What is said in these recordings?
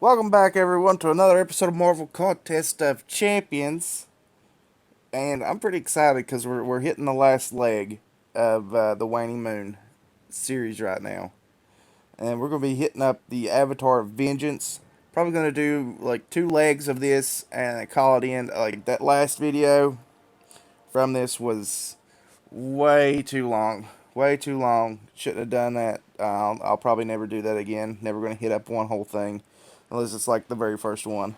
Welcome back, everyone, to another episode of Marvel Contest of Champions. And I'm pretty excited because we're hitting the last leg of the Waning Moon series right now. And we're going to be hitting up the Avatar of Vengeance. Probably going to do like two legs of this and call it in. Like that last video from this was way too long. Way too long. Shouldn't have done that. I'll probably never do that again. Never going to hit up one whole thing unless it's like the very first one.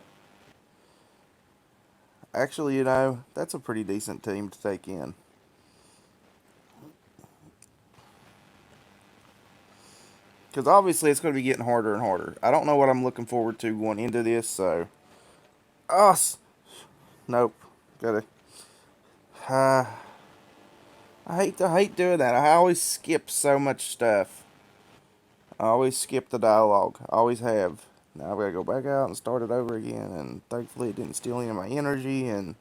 Actually, that's a pretty decent team to take in. Because obviously it's going to be getting harder and harder. I don't know what I'm looking forward to going into this, so. Us! Nope. Gotta. Uh, I hate doing that. I always skip so much stuff. I always skip the dialogue. I always have. Now I've got to go back out and start it over again, and thankfully it didn't steal any of my energy, and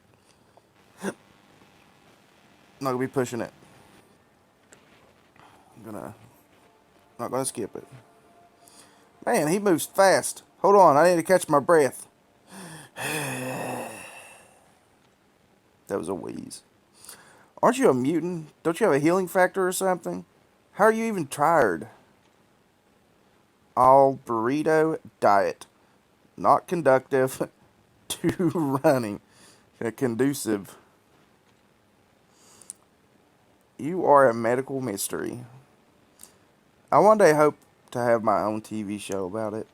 I'm not going to be pushing it. Not gonna skip it. Man, he moves fast. Hold on, I need to catch my breath. That was a wheeze. Aren't you a mutant? Don't you have a healing factor or something? How are you even tired? All burrito diet. Not conductive to running. Conducive. You are a medical mystery. I one day hope to have my own TV show about it.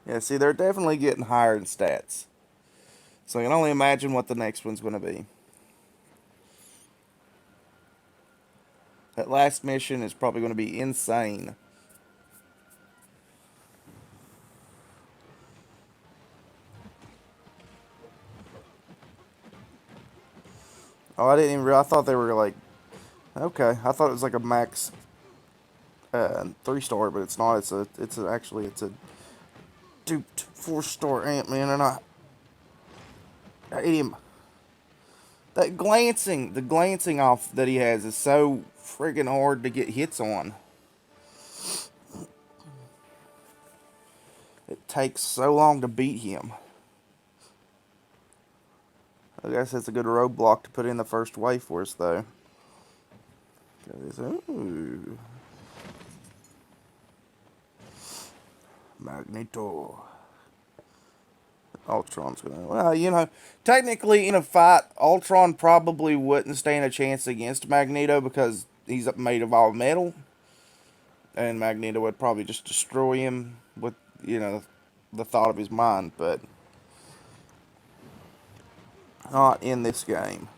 Yeah, see, they're definitely getting higher in stats. So I can only imagine what the next one's going to be. That last mission is probably going to be insane. Oh, I didn't even realize. I thought they were like, okay. I thought it was like a max 3-star, but it's not. It's a duped 4-star Ant-Man, and I hate him. The glancing off that he has is so friggin' hard to get hits on. It takes so long to beat him. I guess it's a good roadblock to put in the first wave for us, though. Ooh, Magneto. Ultron's gonna. Well, technically in a fight, Ultron probably wouldn't stand a chance against Magneto because he's made of all metal, and Magneto would probably just destroy him with the thought of his mind, but not in this game.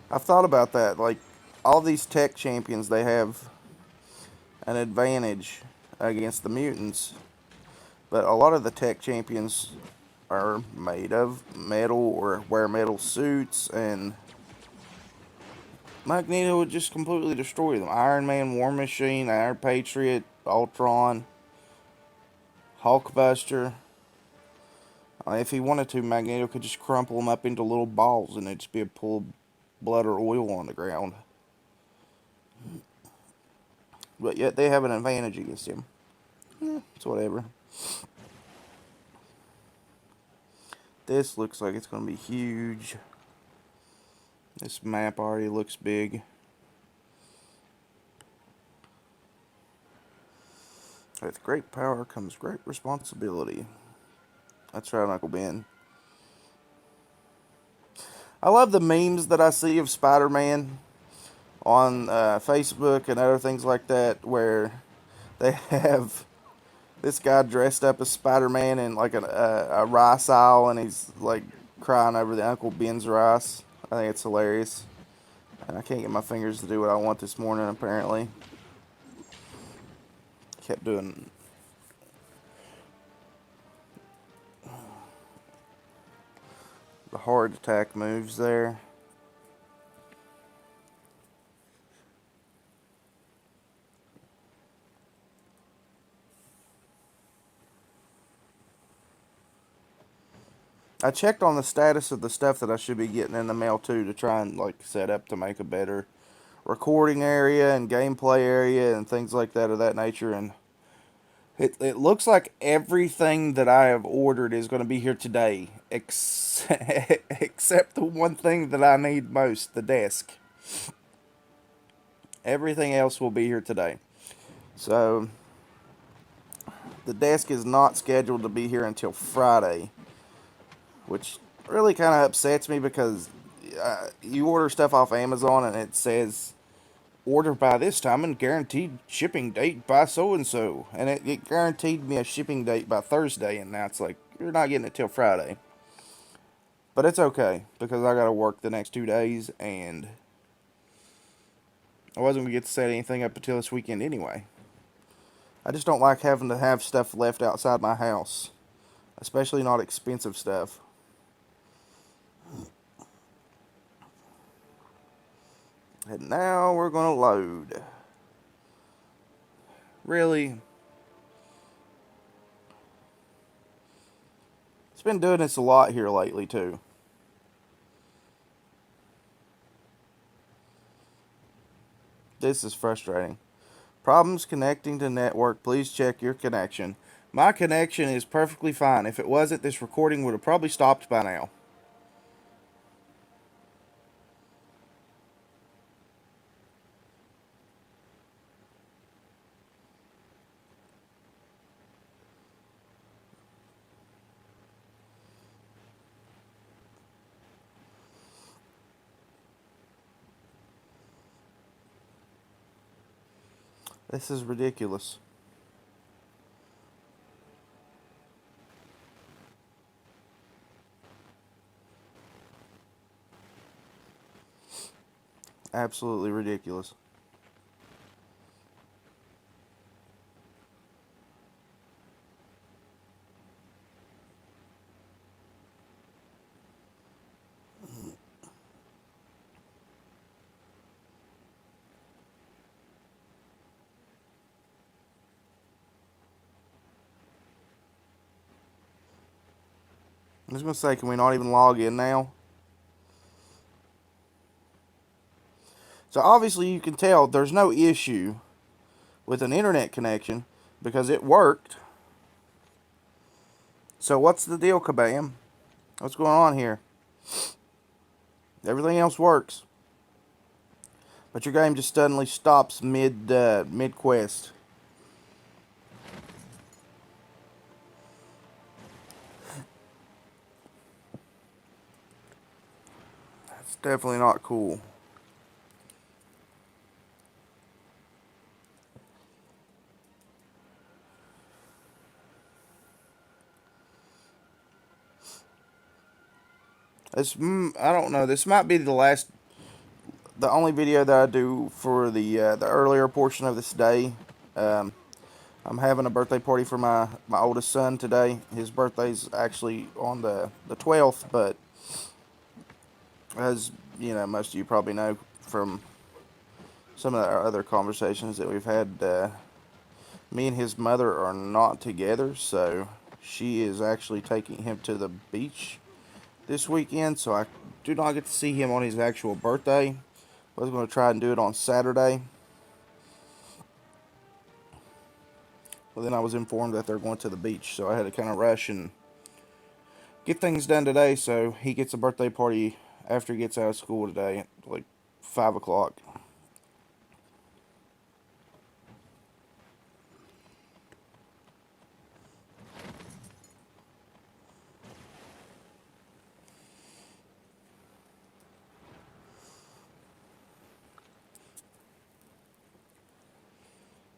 I've thought about that. Like all these tech champions, they have an advantage against the mutants, but a lot of the tech champions are made of metal or wear metal suits, and Magneto would just completely destroy them. Iron Man, War Machine, Iron Patriot, Ultron, Hulkbuster. If he wanted to, Magneto could just crumple them up into little balls and it'd just be a pool of blood or oil on the ground. But yet they have an advantage against him. It's whatever. This looks like it's going to be huge. This map already looks big. With great power comes great responsibility. That's right, Uncle Ben. I love the memes that I see of Spider-Man on Facebook and other things like that, where they have this guy dressed up as Spider-Man in like a rice aisle, and he's like crying over the Uncle Ben's rice. I think it's hilarious. And I can't get my fingers to do what I want this morning, apparently. Kept doing the hard attack moves there. I checked on the status of the stuff that I should be getting in the mail too to try and like set up to make a better recording area and gameplay area and things like that of that nature. And it looks like everything that I have ordered is going to be here today, except the one thing that I need most, the desk. Everything else will be here today. So the desk is not scheduled to be here until Friday, which really kind of upsets me because you order stuff off Amazon and it says order by this time and guaranteed shipping date by so and so, and it guaranteed me a shipping date by Thursday, and now it's like you're not getting it till Friday. But it's okay because I gotta work the next 2 days, and I wasn't gonna get to set anything up until this weekend anyway. I just don't like having to have stuff left outside my house, especially not expensive stuff. And now we're gonna load. Really? It's been doing this a lot here lately too. This is frustrating. Problems connecting to network. Please check your connection. My connection is perfectly fine. If it wasn't, this recording would have probably stopped by now. This is ridiculous. Absolutely ridiculous. I was going to say, can we not even log in now? So obviously you can tell there's no issue with an internet connection because it worked. So what's the deal, Kabam? What's going on here? Everything else works, but your game just suddenly stops mid quest. That's definitely not cool. I don't know. This might be the only video that I do for the earlier portion of this day. Um, I'm having a birthday party for my oldest son today. His birthday's actually on the 12th, but as you know, most of you probably know from some of our other conversations that we've had, me and his mother are not together, so she is actually taking him to the beach this weekend, so I do not get to see him on his actual birthday. I was going to try and do it on Saturday, but then I was informed that they're going to the beach, so I had to kind of rush and get things done today, so he gets a birthday party after he gets out of school today at like 5 o'clock.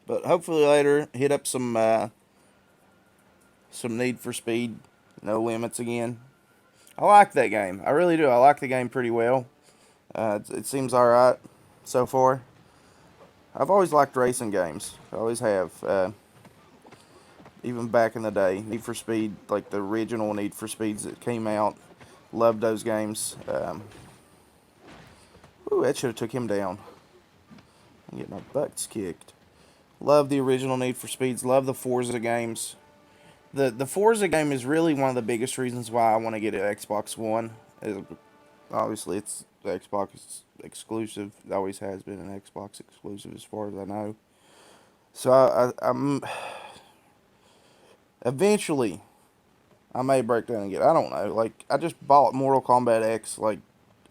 But hopefully later, hit up some Need for Speed, No Limits again. I like that game. I really do. I like the game pretty well. It seems alright so far. I've always liked racing games. I always have. Even back in the day, Need for Speed, like the original Need for Speeds that came out, loved those games. Ooh, that should have took him down. I'm getting my butts kicked. Love the original Need for Speeds. Love the Forza games. The Forza game is really one of the biggest reasons why I want to get an Xbox One. Obviously, it's the Xbox exclusive. It always has been an Xbox exclusive, as far as I know. So I'm eventually I may break down and get. I don't know. Like, I just bought Mortal Kombat X like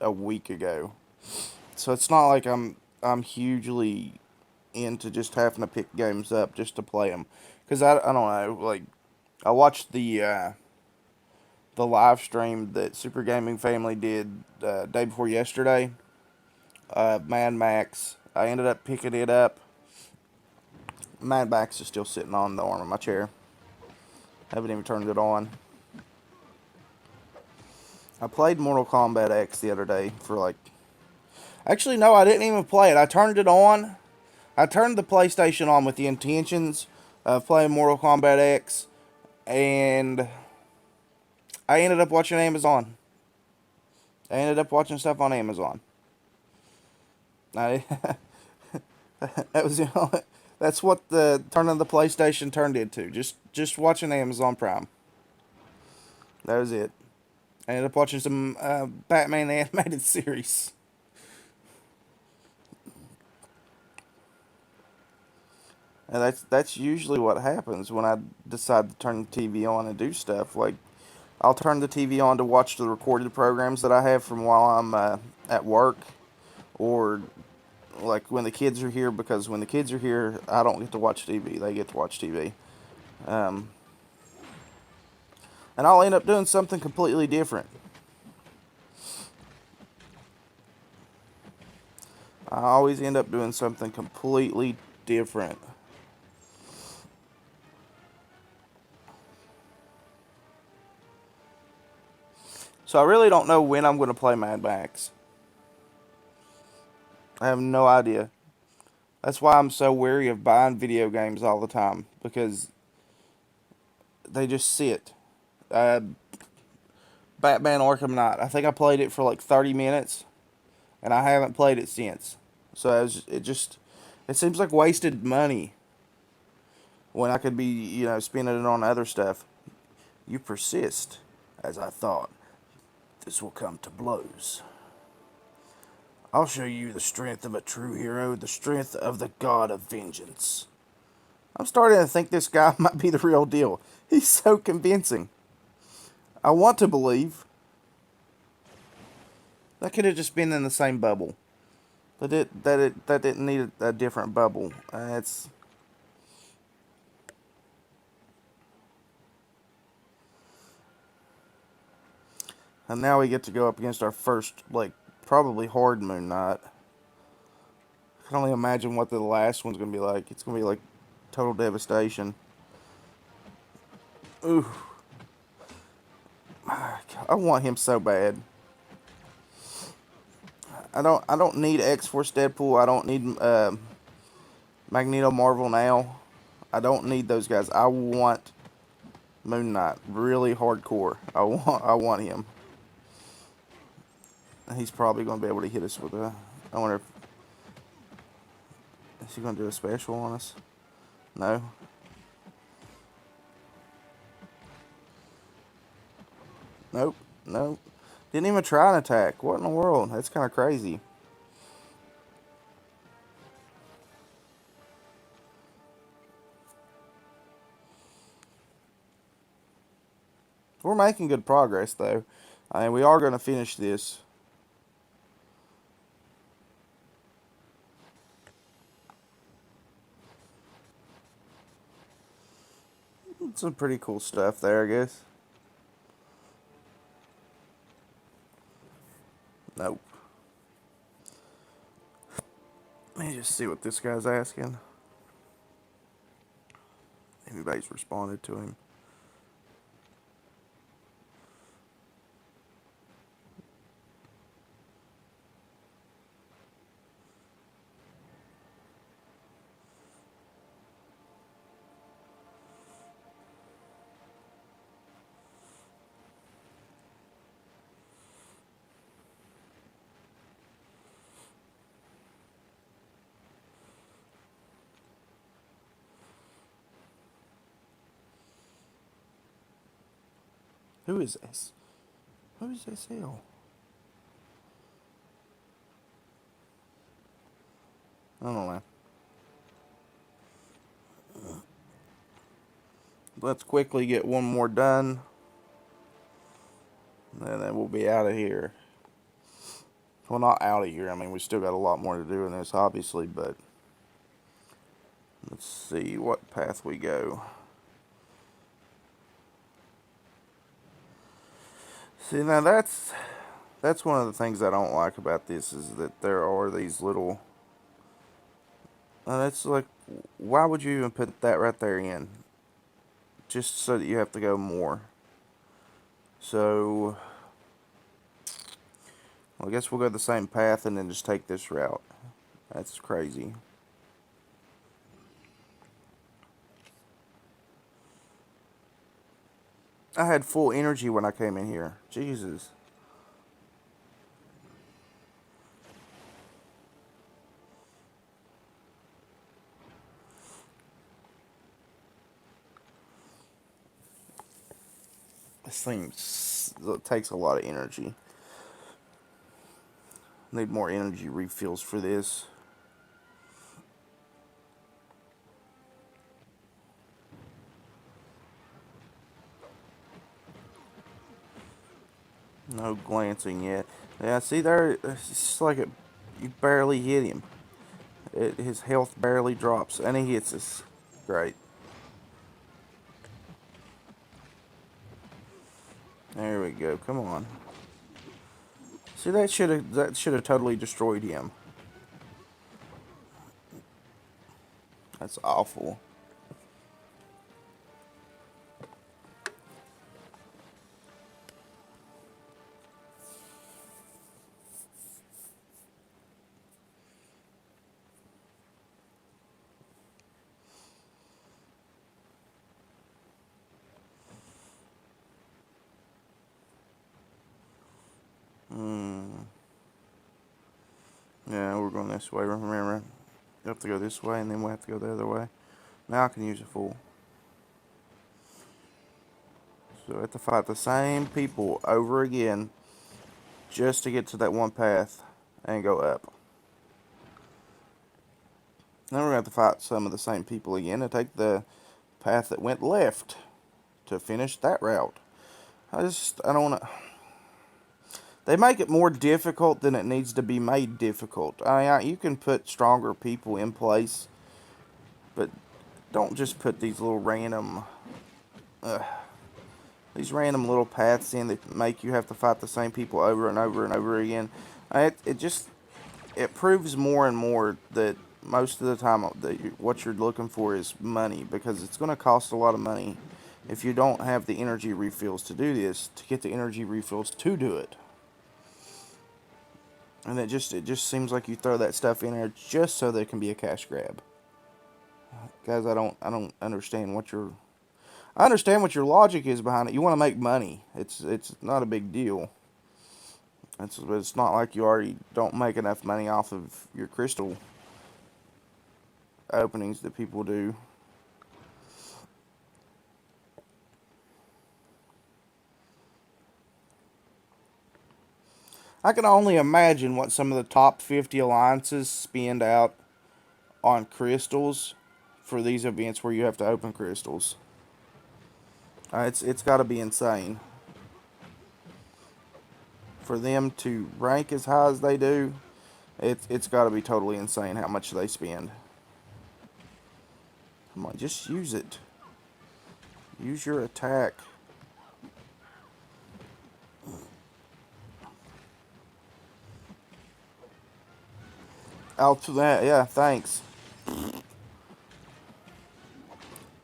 a week ago, so it's not like I'm hugely into just having to pick games up just to play them. Cause I don't know. Like, I watched the live stream that Super Gaming Family did day before yesterday. Mad Max. I ended up picking it up. Mad Max is still sitting on the arm of my chair. Haven't even turned it on. I played Mortal Kombat X the other day for like. Actually, no, I didn't even play it. I turned it on. I turned the PlayStation on with the intentions of playing Mortal Kombat X, and I ended up watching Amazon. I ended up watching stuff on Amazon. I, that was that's what the turning the PlayStation turned into. Just watching Amazon Prime. That was it. I ended up watching some Batman the animated series. And that's usually what happens when I decide to turn the TV on and do stuff. Like, I'll turn the TV on to watch the recorded programs that I have from while I'm at work, or like when the kids are here, because when the kids are here, I don't get to watch TV. They get to watch TV. Um, and I'll end up doing something completely different. I always end up doing something completely different. So I really don't know when I'm going to play Mad Max. I have no idea. That's why I'm so wary of buying video games all the time, because they just sit. Uh, Batman Arkham Knight. I think I played it for like 30 minutes, and I haven't played it since. So it seems like wasted money when I could be, spending it on other stuff. You persist, as I thought. This will come to blows. I'll show you the strength of a true hero, the strength of the god of vengeance. I'm starting to think this guy might be the real deal. He's so convincing. I want to believe. That could have just been in the same bubble. That didn't need a different bubble. It's And now we get to go up against our first, like, probably hard Moon Knight. I can only imagine what the last one's gonna be like. It's gonna be like total devastation. Ooh, I want him so bad. I don't need X Force Deadpool. I don't need Magneto Marvel now. I don't need those guys. I want Moon Knight really hardcore. I want him. He's probably gonna be able to hit us with a. I wonder if is he gonna do a special on us? No. Nope. Nope. Didn't even try an attack. What in the world? That's kind of crazy. We're making good progress, though. I mean, we are going to finish this. Some pretty cool stuff there, I guess. Nope. Let me just see what this guy's asking. Anybody's responded to him. Who is this? Who is this hill? I don't know. Let's quickly get one more done. And then we'll be out of here. Well, not out of here. I mean, we still got a lot more to do in this, obviously, but let's see what path we go. See, now that's one of the things I don't like about this is that there are these little. It's like, why would you even put that right there in? Just so that you have to go more. So, well, I guess we'll go the same path and then just take this route. That's crazy. I had full energy when I came in here. Jesus. This thing takes a lot of energy. Need more energy refills for this. No glancing yet. Yeah, see there, it's just like you barely hit him. His health barely drops, and he hits us. Great. There we go. Come on. See, that should have totally destroyed him. That's awful. Yeah, we're going this way. Remember, you have to go this way, and then we'll have to go the other way. Now I can use a full. So I have to fight the same people over again just to get to that one path and go up. Then we're going to have to fight some of the same people again and take the path that went left to finish that route. I don't want to. They make it more difficult than it needs to be made difficult. I mean, you can put stronger people in place, but don't just put these little random little paths in that make you have to fight the same people over and over and over again. It proves more and more that most of the time what you're looking for is money, because it's going to cost a lot of money if you don't have the energy refills to do this, to get the energy refills to do it. And it just seems like you throw that stuff in there just so there can be a cash grab. Guys, I don't understand what your I understand what your logic is behind it. You want to make money. It's not a big deal. It's not like you already don't make enough money off of your crystal openings that people do. I can only imagine what some of the top 50 alliances spend out on crystals for these events where you have to open crystals. It's got to be insane for them to rank as high as they do. It's got to be totally insane how much they spend. Come on, just use it. Use your attack. Out to that, yeah, thanks.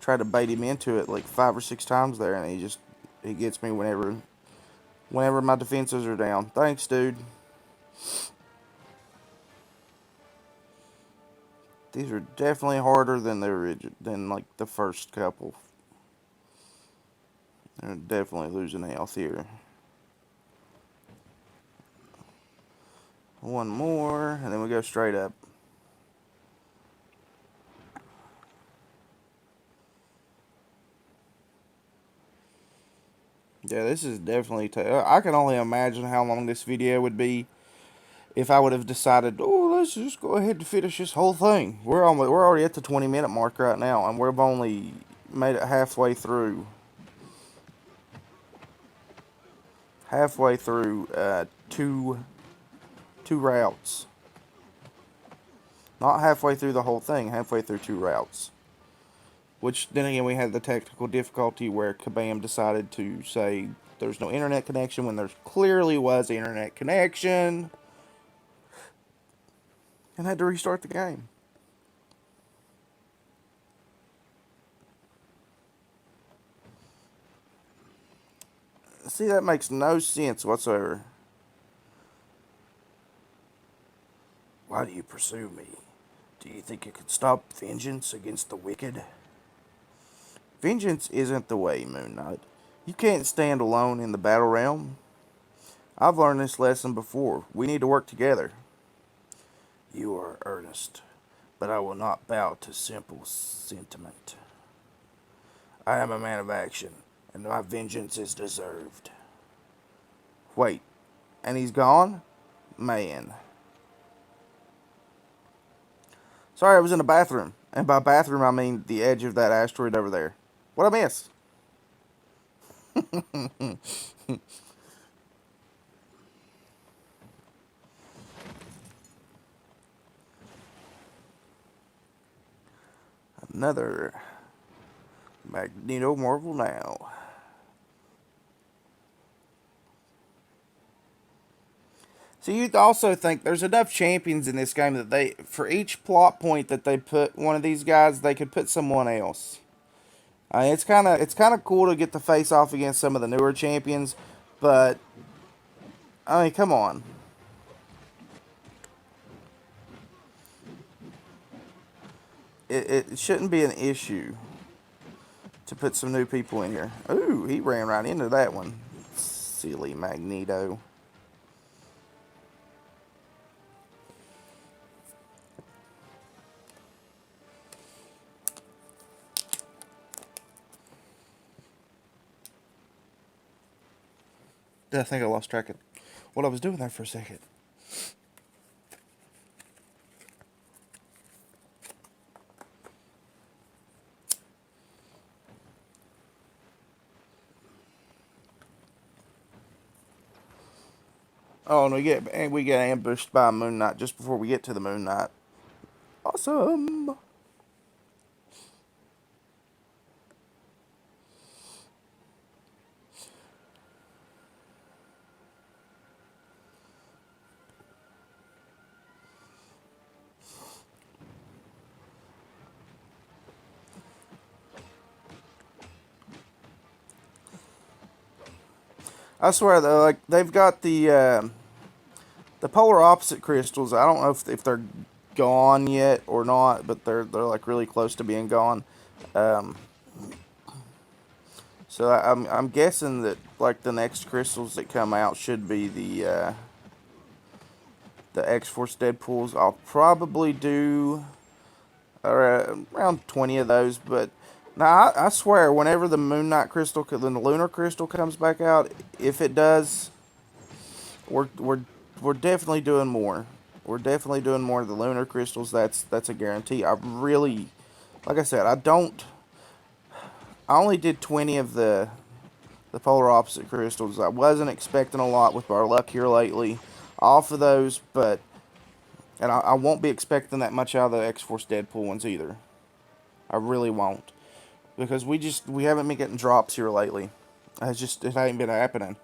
Tried to bait him into it like 5 or 6 times there, and he gets me whenever my defenses are down. Thanks, dude. These are definitely harder than like the first couple. They're definitely losing health here. One more, and then we go straight up. Yeah, this is definitely. I can only imagine how long this video would be if I would have decided, oh, let's just go ahead and finish this whole thing. We're already at the 20-minute mark right now, and we've only made it halfway through. Halfway through two routes. Not halfway through the whole thing. Halfway through two routes. Which then again, we had the technical difficulty where Kabam decided to say there's no internet connection when there clearly was internet connection, and had to restart the game. See, that makes no sense whatsoever. Why do you pursue me? Do you think you could stop vengeance against the wicked? Vengeance isn't the way, Moon Knight. You can't stand alone in the battle realm. I've learned this lesson before. We need to work together. You are earnest, but I will not bow to simple sentiment. I am a man of action, and my vengeance is deserved. Wait, and he's gone? Man. Sorry, I was in the bathroom. And by bathroom, I mean the edge of that asteroid over there. What'd I miss? Another Magneto Marvel now. So you'd also think there's enough champions in this game that they, for each plot point that they put one of these guys, they could put someone else. It's kind of cool to get the face off against some of the newer champions, but I mean, come on. It shouldn't be an issue to put some new people in here. Ooh, he ran right into that one. Silly Magneto. I think I lost track of what I was doing there for a second. Oh, and we get ambushed by a Moon Knight just before we get to the Moon Knight. Awesome. I swear though, like they've got the polar opposite crystals. I don't know if they're gone yet or not, but they're like really close to being gone. Um, so I'm guessing that like the next crystals that come out should be the X-Force Deadpools. I'll probably do around 20 of those, but now I swear whenever the Moon Knight crystal, then the Lunar crystal comes back out, if it does, we're we're we're definitely doing more. We're definitely doing more of the lunar crystals. That's a guarantee. I really, like I said, I only did 20 of the polar opposite crystals. I wasn't expecting a lot with our luck here lately off of those, but and I won't be expecting that much out of the X Force Deadpool ones either. I really won't, because we haven't been getting drops here lately. It ain't been happening.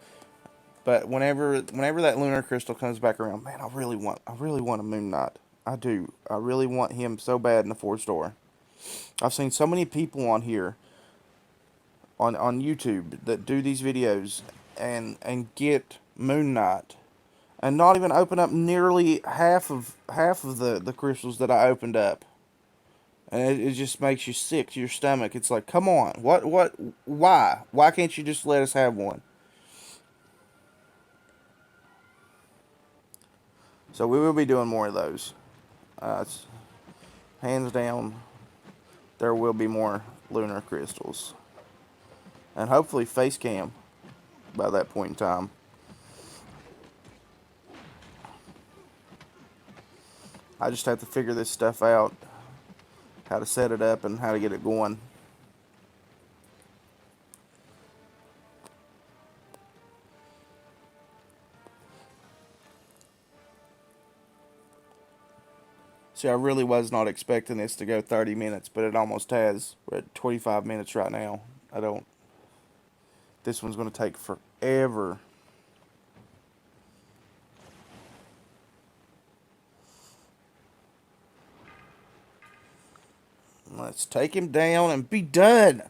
But whenever that lunar crystal comes back around, man, I really want a Moon Knight. I do. I really want him so bad in the 4-star. I've seen so many people on here on YouTube that do these videos and get Moon Knight and not even open up nearly half of the crystals that I opened up. And it just makes you sick to your stomach. It's like, come on, why can't you just let us have one? So we will be doing more of those. It's hands down, there will be more lunar crystals. And hopefully face cam. by that point in time. I just have to figure this stuff out, how to set it up and how to get it going. See, I really was not expecting this to go 30 minutes, but it almost has. We're at 25 minutes right now. This one's going to take forever. Let's take him down and be done.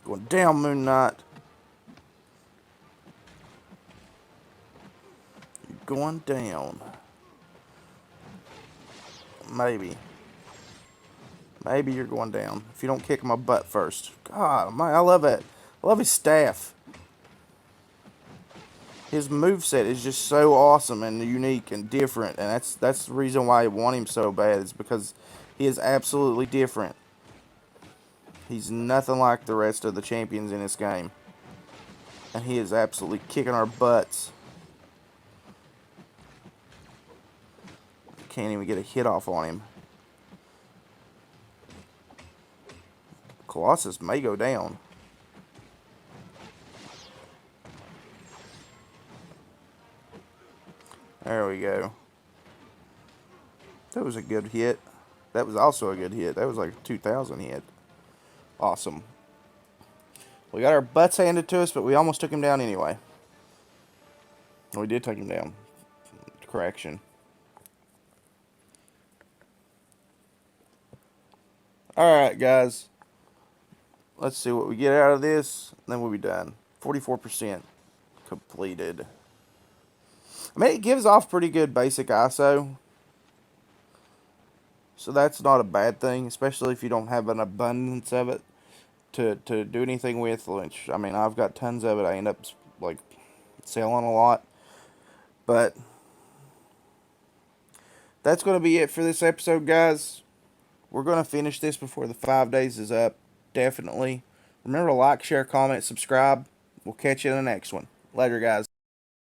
Going down, Moon Knight. Going down. Maybe. Maybe you're going down. If you don't kick my butt first. God, I love it. I love his staff. His moveset is just so awesome and unique and different. And that's the reason why I want him so bad. Is because he is absolutely different. He's nothing like the rest of the champions in this game. And he is absolutely kicking our butts. Can't even get a hit off on him. Colossus may go down. There we go. That was a good hit. That was also a good hit. That was like a 2,000 hit. Awesome. We got our butts handed to us, but we almost took him down anyway. We did take him down. Correction. Alright, guys. Let's see what we get out of this, and then we'll be done. 44% completed. I mean, it gives off pretty good basic ISO. So that's not a bad thing, especially if you don't have an abundance of it to do anything with, which, I mean, I've got tons of it. I end up, like, selling a lot. But that's going to be it for this episode, guys. We're going to finish this before the 5 days is up. Definitely. Remember to like, share, comment, subscribe. We'll catch you in the next one. Later, guys.